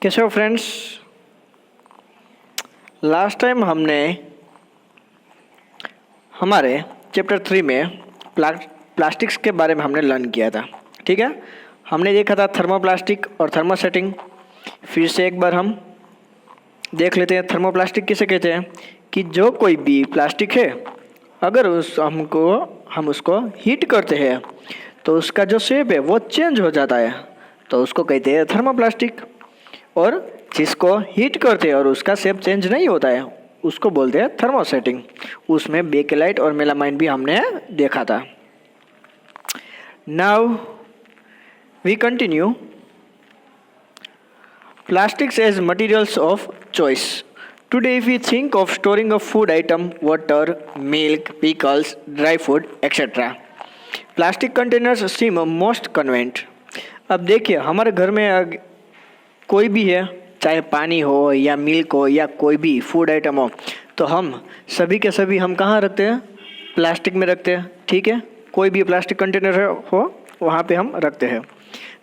कैसे हो friends. Last time हमने हमारे चैप्टर 3 में प्लास्टिक्स के बारे में हमने लर्न किया था। ठीक है, हमने देखा था थर्मोप्लास्टिक और थर्मोसेटिंग। फिर से एक बार हम देख लेते हैं थर्मोप्लास्टिक किसे कहते हैं। कि जो कोई भी प्लास्टिक है, अगर हम उसको हीट करते हैं तो उसका जो शेप है वो चेंज हो जाता है, तो उसको कहते हैं थर्मोप्लास्टिक। और जिसको हीट करते हैं और उसका शेप चेंज नहीं होता है उसको बोलते हैं थर्मोसेटिंग। उसमें बेकेलाइट और मेलामाइन भी हमने देखा था। Now we continue plastics as materials of choice. Today if we think of storing a food item, water, milk, pickles, dry food, etc. Plastic containers seem most convenient. अब देखिए हमारे घर में कोई भी है, चाहे पानी हो या मिल्क हो या कोई भी फूड आइटम हो, तो हम सभी के सभी हम कहाँ रखते हैं? प्लास्टिक में रखते हैं। ठीक है, कोई भी प्लास्टिक कंटेनर हो वहाँ पे हम रखते हैं।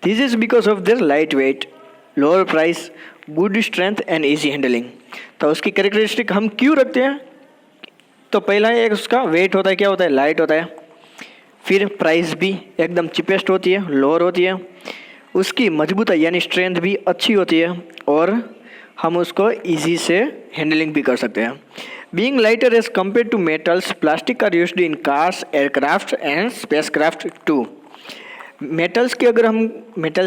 This is because of their light weight, lower price, good strength and easy handling. तो उसकी कैरेक्टरिस्टिक हम क्यों रखते हैं? तो पहला एक उसका वेट होता है, क्या होता है? लाइट होता है। फिर प्राइस भी एकदम चिपेस्ट होती है, लोअर होती है। उसकी मजबूताई यानी स्ट्रेंथ भी अच्छी होती है और हम उसको इजी से हैंडलिंग भी कर सकते हैं। Being lighter as compared to metals, plastic are used in cars, aircraft and spacecraft too. Metals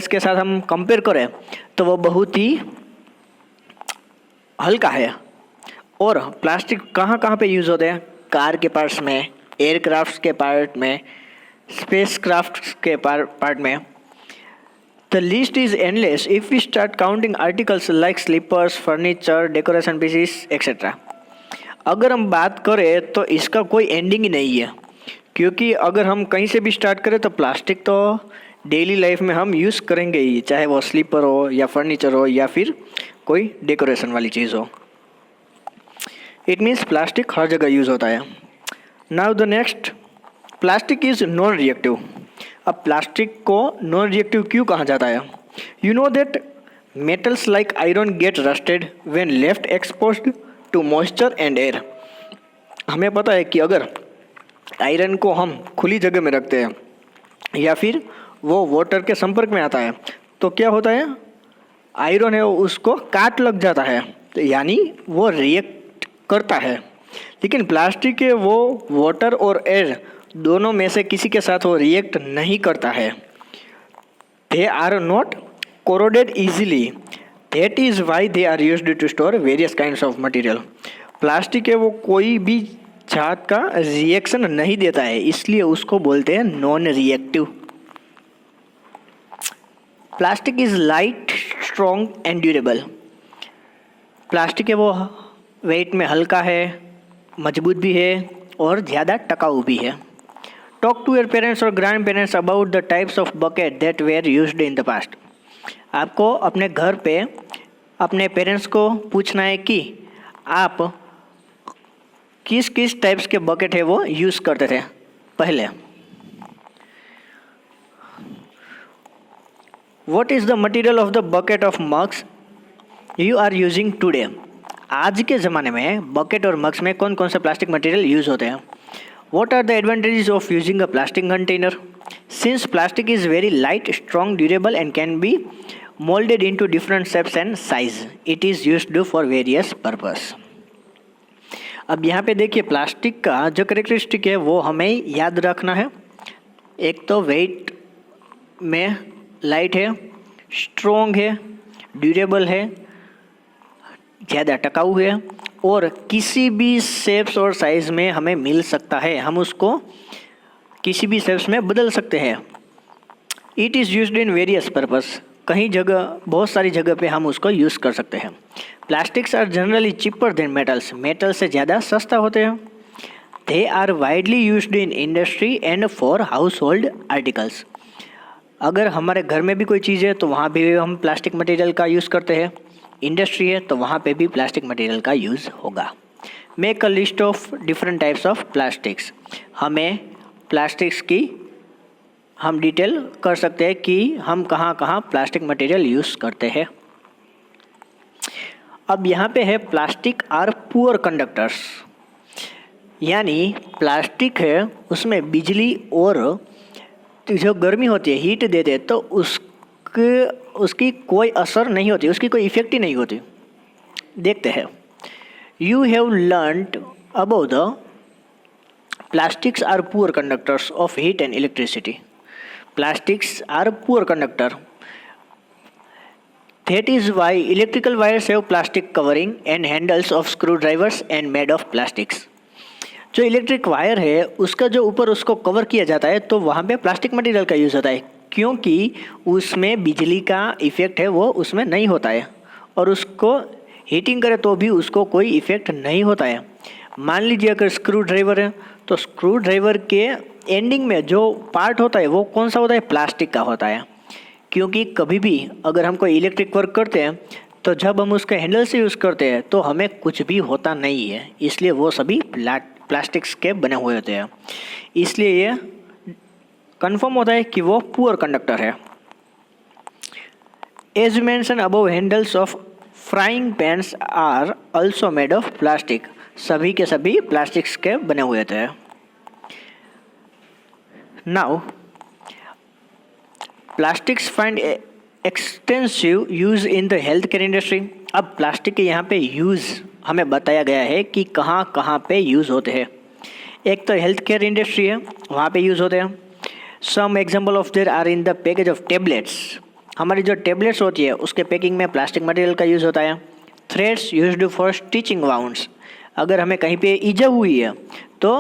के साथ हम कंपेयर करें तो वो बहुत ही हल्का है। और प्लास्टिक कहाँ कहाँ पे यूज़ होते हैं? कार के पार्ट्स में, एयरक्राफ्ट के पार्ट में, स्पेसक्राफ्ट के पार्ट में। The list is endless if we start counting articles like slippers, furniture, decoration pieces etcetera. अगर हम बात करें तो इसका कोई एंडिंग ही नहीं है, क्योंकि अगर हम कहीं से भी स्टार्ट करें तो प्लास्टिक तो डेली लाइफ में हम यूज़ करेंगे ही, चाहे वो स्लीपर हो या फर्नीचर हो या फिर कोई डेकोरेशन वाली चीज़ हो। इट मीन्स प्लास्टिक हर जगह यूज़ होता है। Now the next, plastic is non reactive. अब प्लास्टिक को नॉन रिएक्टिव क्यों कहा जाता है? You know that metals like iron get rusted when left exposed to moisture and air. हमें पता है कि अगर आयरन को हम खुली जगह में रखते हैं या फिर वो वाटर के संपर्क में आता है तो क्या होता है? आयरन है उसको काट लग जाता है, तो यानी वो रिएक्ट करता है। लेकिन प्लास्टिक है वो वाटर और एयर दोनों में से किसी के साथ वो रिएक्ट नहीं करता है। They are not corroded easily, that is why they are used to store various kinds of material. Plastic है वो कोई भी जात का रिएक्शन नहीं देता है, इसलिए उसको बोलते हैं non reactive. Plastic is light, strong and durable. Plastic है वो वेट में हल्का है, मजबूत भी है और ज़्यादा टिकाऊ भी है। टॉक टू योर पेरेंट्स और grandparents about the types of bucket that were used in the past. आपको अपने घर पे अपने पेरेंट्स को पूछना है कि आप किस किस टाइप्स के बकेट है वो यूज़ करते थे पहले। What is the material of the bucket of mugs you are using today? आज के ज़माने में बकेट और मग्स में कौन कौन से प्लास्टिक मटेरियल यूज़ होते हैं? What are the advantages of using a plastic container? Since plastic is very light, strong, durable and can be molded into different shapes and size, it is used for various purpose. अब यहाँ पे देखिए plastic का जो characteristic है वो हमें याद रखना है। एक तो वेट में लाइट है, स्ट्रॉन्ग है, ड्यूरेबल है, ज़्यादा टिकाऊ है और किसी भी शेप्स और साइज़ में हमें मिल सकता है। हम उसको किसी भी शेप्स में बदल सकते हैं। It is used in various purpose. कहीं जगह, बहुत सारी जगह पे हम उसको यूज़ कर सकते हैं। Plastics are generally cheaper than metals. Metal से ज़्यादा सस्ता होते हैं। They are widely used in industry and for household articles. अगर हमारे घर में भी कोई चीज़ है तो वहाँ भी हम प्लास्टिक मटेरियल का यूज़ करते हैं। इंडस्ट्री है तो वहाँ पे भी प्लास्टिक मटेरियल का यूज़ होगा। Make a list of different types of plastics. हमें प्लास्टिक्स की हम डिटेल कर सकते हैं कि हम कहाँ कहाँ प्लास्टिक मटेरियल यूज़ करते हैं। अब यहाँ पे है प्लास्टिक आर पुअर कंडक्टर्स, यानी प्लास्टिक है उसमें बिजली और जो गर्मी होती है, हीट देते हैं, तो उसकी कोई असर नहीं होती, उसकी कोई इफेक्ट ही नहीं होती। देखते हैं। You have learned about the plastics are poor conductors of heat and electricity. Plastics are poor conductor. That is why electrical wires have plastic covering and handles of screwdrivers and made of plastics. जो electric wire है उसका जो ऊपर उसको cover किया जाता है तो वहाँ पे प्लास्टिक मटेरियल का यूज़ होता है, क्योंकि उसमें बिजली का इफ़ेक्ट है वो उसमें नहीं होता है, और उसको हीटिंग करे तो भी उसको कोई इफ़ेक्ट नहीं होता है। मान लीजिए अगर स्क्रू ड्राइवर है तो स्क्रू ड्राइवर के एंडिंग में जो पार्ट होता है वो कौन सा होता है, प्लास्टिक का होता है। क्योंकि कभी भी अगर हम कोई इलेक्ट्रिक वर्क करते हैं तो जब हम उसके हैंडल से यूज़ करते हैं तो हमें कुछ भी होता नहीं है, इसलिए वो सभी प्लास्टिक्स के बने हुए होते हैं। इसलिए ये कंफर्म होता है कि वो पुअर कंडक्टर है। As mention above, handles of frying pans are also made of plastic. सभी के सभी प्लास्टिक्स के बने हुए थे। Now plastics find extensive use in the health care industry. अब प्लास्टिक के यहाँ पे यूज़ हमें बताया गया है कि कहाँ कहाँ पे यूज़ होते हैं। एक तो हेल्थ केयर इंडस्ट्री है, वहाँ पे यूज़ होते हैं। Some example of their are in the package of tablets. हमारी जो टेबलेट्स होती है उसके पैकिंग में प्लास्टिक मटेरियल का यूज़ होता है। Threads used for stitching wounds. अगर हमें कहीं पे ईजा हुई है तो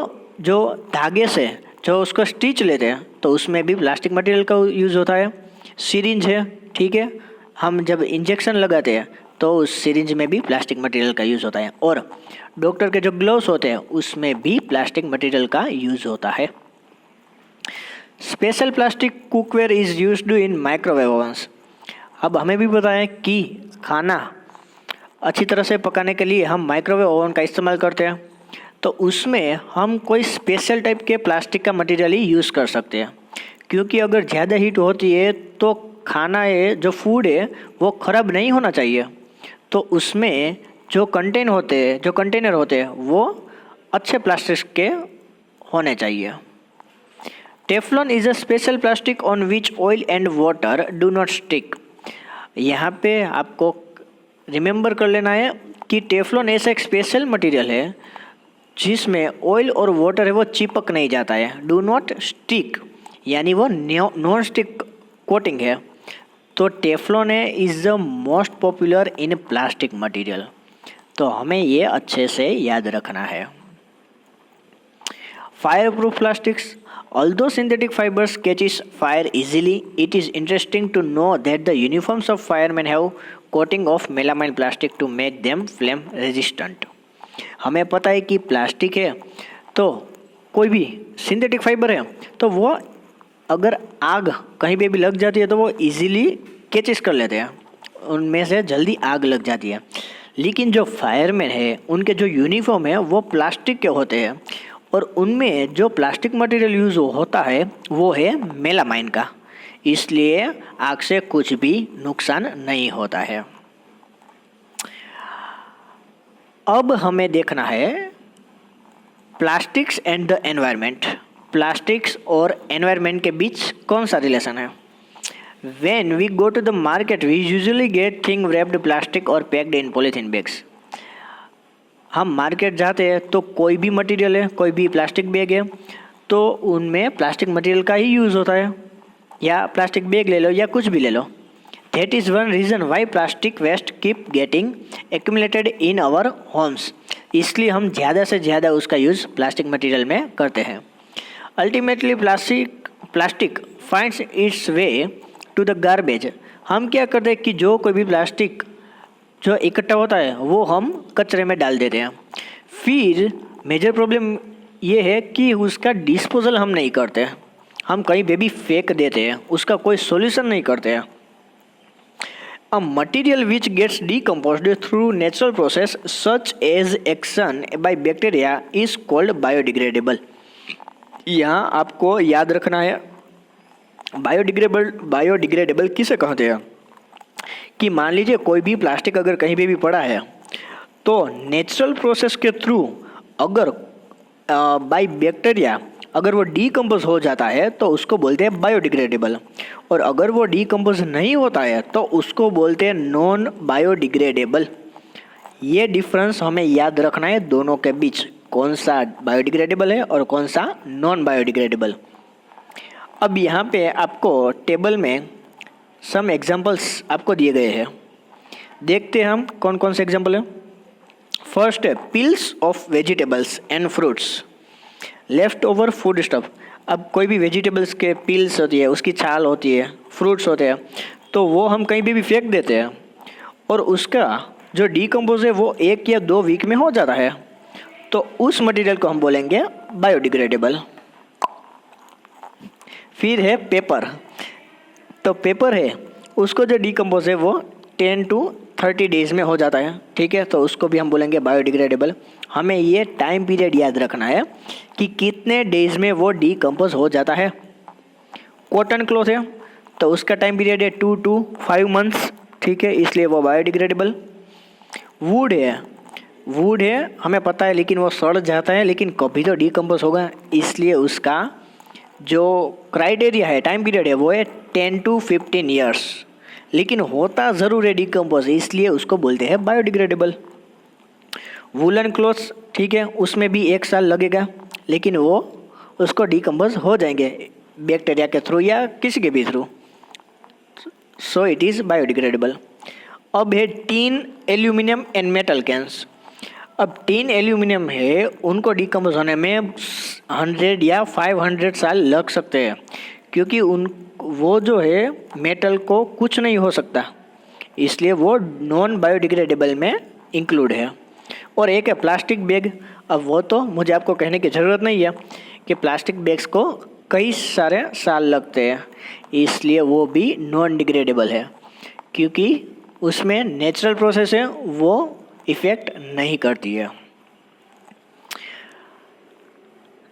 जो धागे से जो उसको स्टिच लेते हैं तो उसमें भी प्लास्टिक मटेरियल का यूज़ होता है। सिरिंज है, ठीक है, हम जब इंजेक्शन लगाते हैं तो उस सिरिंज में भी प्लास्टिक मटेरियल का यूज़ होता है। और डॉक्टर के जो ग्लव्स होते हैं उसमें भी प्लास्टिक मटेरियल का यूज़ होता है। Special plastic cookware is used in microwave ओवन्स। अब हमें भी पता है कि खाना अच्छी तरह से पकाने के लिए हम माइक्रोवेव ओवन का इस्तेमाल करते हैं, तो उसमें हम कोई स्पेशल टाइप के प्लास्टिक का मटेरियल ही यूज़ कर सकते हैं। क्योंकि अगर ज़्यादा हीट होती है तो खाना है, जो फूड है वो ख़राब नहीं होना चाहिए, तो उसमें जो कंटेनर होते हैं वो अच्छे प्लास्टिक के होने चाहिए। Teflon is a special plastic on which oil and water do not stick. यहाँ पे आपको रिमेंबर कर लेना है कि टेफ्लॉन ऐसा एक स्पेशल मटेरियल है जिसमें ऑयल और वाटर है वो चिपक नहीं जाता है। डू नॉट स्टिक यानी वो नॉन स्टिक कोटिंग है। तो टेफ्लॉन है is the most popular in plastic material, तो हमें ये अच्छे से याद रखना है। Fire proof plastics. Although synthetic fibers catches fire easily, it is interesting to know that the uniforms of firemen have coating of melamine plastic to make them flame resistant. हमें पता है कि प्लास्टिक है तो कोई भी सिंथेटिक फाइबर है तो वो अगर आग कहीं पे भी लग जाती है तो वो इजीली कैचेस कर लेते हैं, उनमें से जल्दी आग लग जाती है। लेकिन जो फायरमैन है उनके जो यूनिफॉर्म है वो प्लास्टिक के होते हैं, और उनमें जो प्लास्टिक मटेरियल यूज़ होता है वो है मेलामाइन का, इसलिए आग से कुछ भी नुकसान नहीं होता है। अब हमें देखना है plastics and the environment. Plastics और एनवायरनमेंट के बीच कौन सा रिलेशन है? When we go to the market, we usually get thing wrapped plastic or packed in polythene bags. हम मार्केट जाते हैं तो कोई भी मटेरियल है, कोई भी प्लास्टिक बैग है तो उनमें प्लास्टिक मटेरियल का ही यूज़ होता है, या प्लास्टिक बैग ले लो या कुछ भी ले लो। That is one reason why plastic waste keep getting accumulated in our homes. इसलिए हम ज़्यादा से ज़्यादा उसका यूज़ प्लास्टिक मटेरियल में करते हैं। Ultimately plastic finds its way to the garbage. हम क्या करते हैं कि जो कोई भी प्लास्टिक जो इकट्ठा होता है वो हम कचरे में डाल देते हैं। फिर मेजर प्रॉब्लम ये है कि उसका डिस्पोजल हम नहीं करते, हम कहीं पे भी फेंक देते हैं, उसका कोई सॉल्यूशन नहीं करते हैं। A material which gets decomposed through natural process such as action by bacteria is called biodegradable. यहाँ आपको याद रखना है बायोडिग्रेडेबल किसे कहते हैं कि मान लीजिए कोई भी प्लास्टिक अगर कहीं पे भी पड़ा है तो नेचुरल प्रोसेस के थ्रू अगर बाय बैक्टीरिया अगर वो डीकम्पोज हो जाता है तो उसको बोलते हैं बायोडिग्रेडेबल, और अगर वो डीकम्पोज नहीं होता है तो उसको बोलते हैं नॉन बायोडिग्रेडेबल। ये डिफरेंस हमें याद रखना है दोनों के बीच, कौन सा बायोडिग्रेडेबल है और कौन सा नॉन बायोडिग्रेडेबल। अब यहाँ पे आपको टेबल में सम एग्जांपल्स आपको दिए गए हैं, देखते हैं हम कौन कौन से एग्जांपल हैं। फर्स्ट है peels of vegetables and fruits, left over food stuff. अब कोई भी वेजिटेबल्स के पील्स होती है, उसकी छाल होती है, फ्रूट्स होते हैं, तो वो हम कहीं भी फेंक देते हैं और उसका जो डीकम्पोज है वो 1 या 2 वीक में हो जाता है, तो उस मटेरियल को हम बोलेंगे बायोडिग्रेडेबल। फिर है पेपर, तो पेपर है उसको जो डीकम्पोज है वो 10 to 30 डेज में हो जाता है, ठीक है, तो उसको भी हम बोलेंगे बायोडिग्रेडेबल। हमें ये टाइम पीरियड याद रखना है कि कितने डेज में वो डीकम्पोज हो जाता है। कॉटन क्लॉथ है तो उसका टाइम पीरियड है 2 to 5 मंथ्स, ठीक है, इसलिए वो बायोडिग्रेडेबल। वुड है हमें पता है लेकिन वो सड़ जाता है, लेकिन कभी तो डीकम्पोज होगा, इसलिए उसका जो क्राइटेरिया है, टाइम पीरियड है, वो है 10 to 15 ईयर्स, लेकिन होता ज़रूर है डीकम्पोज, इसलिए उसको बोलते हैं बायोडिग्रेडेबल। वूलन क्लॉथ्स, ठीक है, उसमें भी 1 साल लगेगा, लेकिन वो उसको डीकम्पोज हो जाएंगे बैक्टीरिया के थ्रू या किसी के भी through, so it is biodegradable. अब है tin, aluminium and metal cans. अब टीन एल्यूमिनियम है, उनको डीकम्पोज होने में 100 या 500 साल लग सकते हैं, क्योंकि वो जो है मेटल को कुछ नहीं हो सकता, इसलिए वो नॉन बायोडिग्रेडेबल में इंक्लूड है। और एक है प्लास्टिक बैग। अब वो तो मुझे आपको कहने की ज़रूरत नहीं है कि प्लास्टिक बैग्स को कई सारे साल लगते हैं, इसलिए वो भी नॉन डिग्रेडेबल है, क्योंकि उसमें नेचुरल प्रोसेस है, वो इफ़ेक्ट नहीं करती है।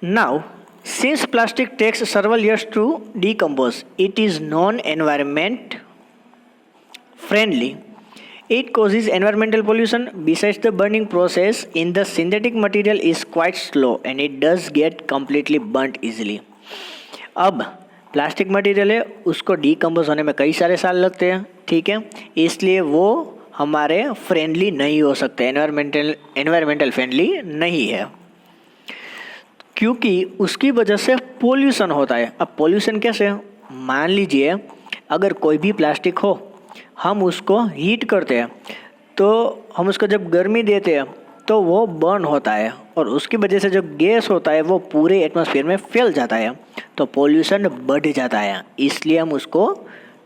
Now since plastic takes several years to decompose, it is non-environment friendly. It causes environmental pollution. Besides, the burning process in the synthetic material is quite slow and it does get completely burnt easily. अब plastic material है, उसको decompose होने में कई सारे साल लगते हैं, ठीक है, इसलिए वो हमारे फ्रेंडली नहीं हो सकते, एनवायरमेंटल फ्रेंडली नहीं है, क्योंकि उसकी वजह से पोल्यूशन होता है। अब पोल्यूशन कैसे? मान लीजिए अगर कोई भी प्लास्टिक हो, हम उसको हीट करते हैं, तो हम उसको जब गर्मी देते हैं तो वो बर्न होता है, और उसकी वजह से जो गैस होता है वो पूरे एटमॉस्फेयर में फैल जाता है, तो पोल्यूशन बढ़ जाता है, इसलिए हम उसको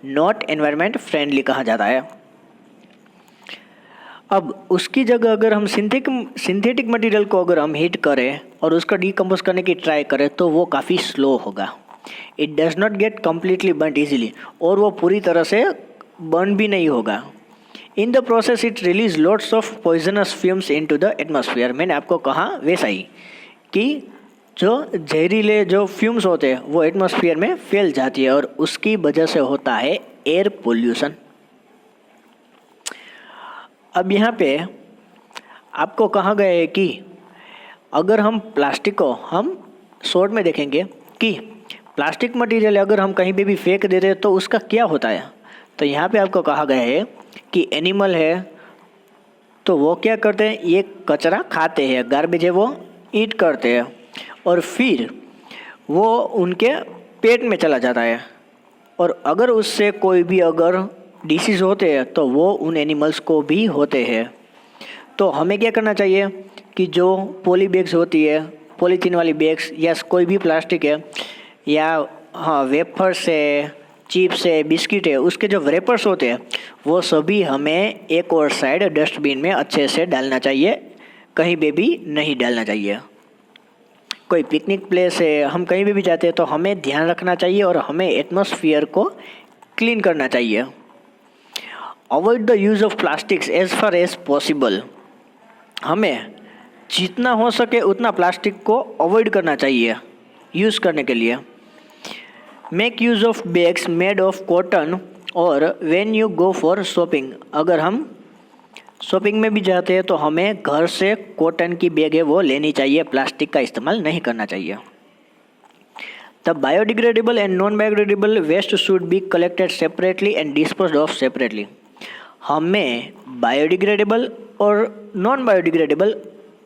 नॉट एनवायरनमेंट फ्रेंडली कहा जाता है। अब उसकी जगह अगर हम सिंथेटिक मटेरियल को अगर हम हीट करें और उसको डीकम्पोज करने की ट्राई करें तो वो काफ़ी स्लो होगा। It does not get completely burn easily, और वो पूरी तरह से बर्न भी नहीं होगा। In the process it release lots of poisonous fumes into the atmosphere. मैंने आपको कहा वैसा ही कि जो जहरीले जो फ्यूम्स होते हैं वो एटमॉस्फेयर में फैल जाती है, और उसकी वजह से होता है एयर पोल्यूशन। अब यहाँ पे आपको कहा गया है कि अगर हम प्लास्टिक को हम शॉर्ट में देखेंगे कि प्लास्टिक मटेरियल अगर हम कहीं पे भी फेंक देते हैं तो उसका क्या होता है, तो यहाँ पे आपको कहा गया है कि एनिमल है तो वो क्या करते हैं, ये कचरा खाते हैं, गार्बेज है वो ईट करते हैं, और फिर वो उनके पेट में चला जाता है, और अगर उससे कोई भी अगर डिसीज़ होते हैं तो वो उन एनिमल्स को भी होते हैं। तो हमें क्या करना चाहिए कि जो पॉली बैग्स होती है, पॉलीथीन वाली बैग्स, या कोई भी प्लास्टिक है, या हाँ वेफर्स है, चिप्स है, बिस्किट है, उसके जो रेपर्स होते हैं वो सभी हमें एक और साइड डस्टबिन में अच्छे से डालना चाहिए, कहीं पे भी नहीं डालना चाहिए। कोई पिकनिक प्लेस है, हम कहीं पे भी जाते हैं तो हमें ध्यान रखना चाहिए और हमें एटमॉस्फेयर को क्लीन करना चाहिए। Avoid the use of plastics as far as possible. हमें जितना हो सके उतना प्लास्टिक को अवॉइड करना चाहिए यूज़ करने के लिए। Make use of bags made of cotton और when you go for shopping. अगर हम शॉपिंग में भी जाते हैं तो हमें घर से कॉटन की बैग है वो लेनी चाहिए, प्लास्टिक का इस्तेमाल नहीं करना चाहिए। The biodegradable and non biodegradable waste should be collected separately and disposed of separately. हमें बायोडिग्रेडेबल और नॉन बायोडिग्रेडेबल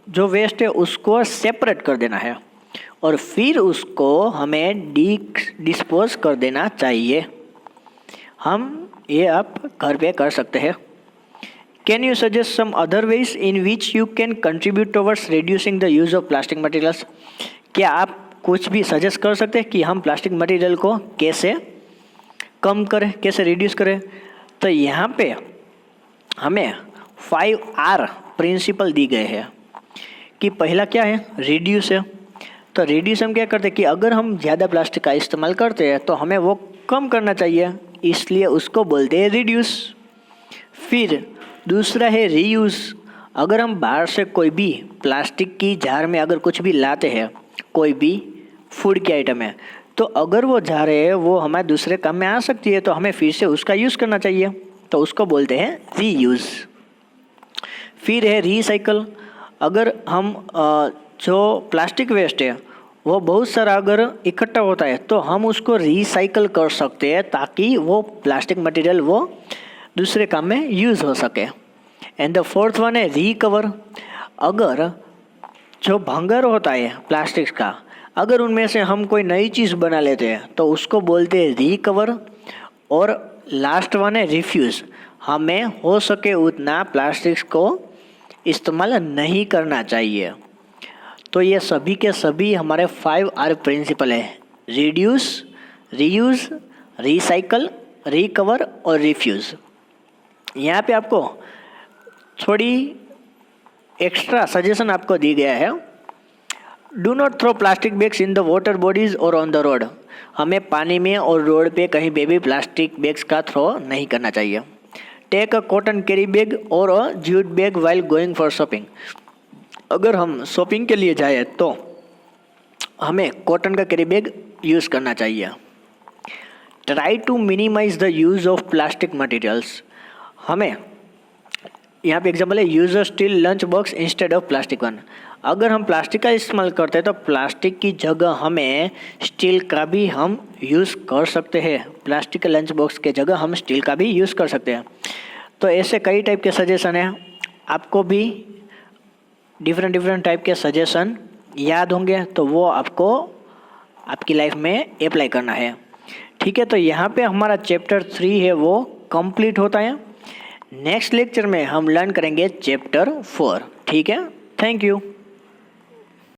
जो वेस्ट है उसको सेपरेट कर देना है और फिर उसको हमें डिस्पोज कर देना चाहिए। हम ये आप घर पे कर सकते हैं। Can you suggest some other ways in which you can contribute towards reducing the use of plastic materials? क्या आप कुछ भी सजेस्ट कर सकते हैं कि हम प्लास्टिक मटेरियल को कैसे कम करें, कैसे रिड्यूस करें? तो यहाँ पे हमें 5R प्रिंसिपल दी गए हैं कि पहला क्या है, रिड्यूस है। तो रिड्यूस हम क्या करते हैं कि अगर हम ज़्यादा प्लास्टिक का इस्तेमाल करते हैं तो हमें वो कम करना चाहिए, इसलिए उसको बोलते हैं रिड्यूस। फिर दूसरा है रीयूज़। अगर हम बाहर से कोई भी प्लास्टिक की जार में अगर कुछ भी लाते हैं, कोई भी फूड की आइटम है, तो अगर वो जार है वो हमारे दूसरे काम में आ सकती है, तो हमें फिर से उसका यूज़ करना चाहिए, तो उसको बोलते हैं रीयूज़। फिर है रीसाइकल। अगर हम जो प्लास्टिक वेस्ट है वो बहुत सारा अगर इकट्ठा होता है तो हम उसको रीसाइकल कर सकते हैं ताकि वो प्लास्टिक मटेरियल वो दूसरे काम में यूज़ हो सके। एंड द फोर्थ वन है रिकवर। अगर जो भंगार होता है प्लास्टिक्स का, अगर उनमें से हम कोई नई चीज़ बना लेते हैं तो उसको बोलते हैं रिकवर। और लास्ट वन है रिफ्यूज़। हमें हो सके उतना प्लास्टिक्स को इस्तेमाल नहीं करना चाहिए। तो ये सभी के सभी हमारे 5R प्रिंसिपल है, रिड्यूस, रीयूज़, रिसाइकल, रिकवर और रिफ्यूज़। यहाँ पे आपको थोड़ी एक्स्ट्रा सजेशन आपको दी गया है। Do not throw plastic bags in the water bodies और ऑन द रोड। हमें पानी में और रोड पे कहीं पे भी प्लास्टिक बैग्स का थ्रो नहीं करना चाहिए। Take a cotton carry bag और a jute bag while going for shopping. अगर हम शॉपिंग के लिए जाए तो हमें कॉटन का कैरी बैग यूज़ करना चाहिए। Try to minimise the use of plastic materials. हमें यहाँ पे एग्जाम्पल है, use a steel lunch box instead of plastic one. अगर हम प्लास्टिक का इस्तेमाल करते हैं तो प्लास्टिक की जगह हमें स्टील का भी हम यूज़ कर सकते हैं। प्लास्टिक के लंच बॉक्स के जगह हम स्टील का भी यूज़ कर सकते हैं। तो ऐसे कई टाइप के सजेशन हैं, आपको भी डिफरेंट टाइप के सजेशन याद होंगे तो वो आपको आपकी लाइफ में अप्लाई करना है। ठीक है, तो यहाँ पे हमारा चैप्टर 3 है वो कंप्लीट होता है। नेक्स्ट लेक्चर में हम लर्न करेंगे चैप्टर 4। ठीक है, थैंक यू।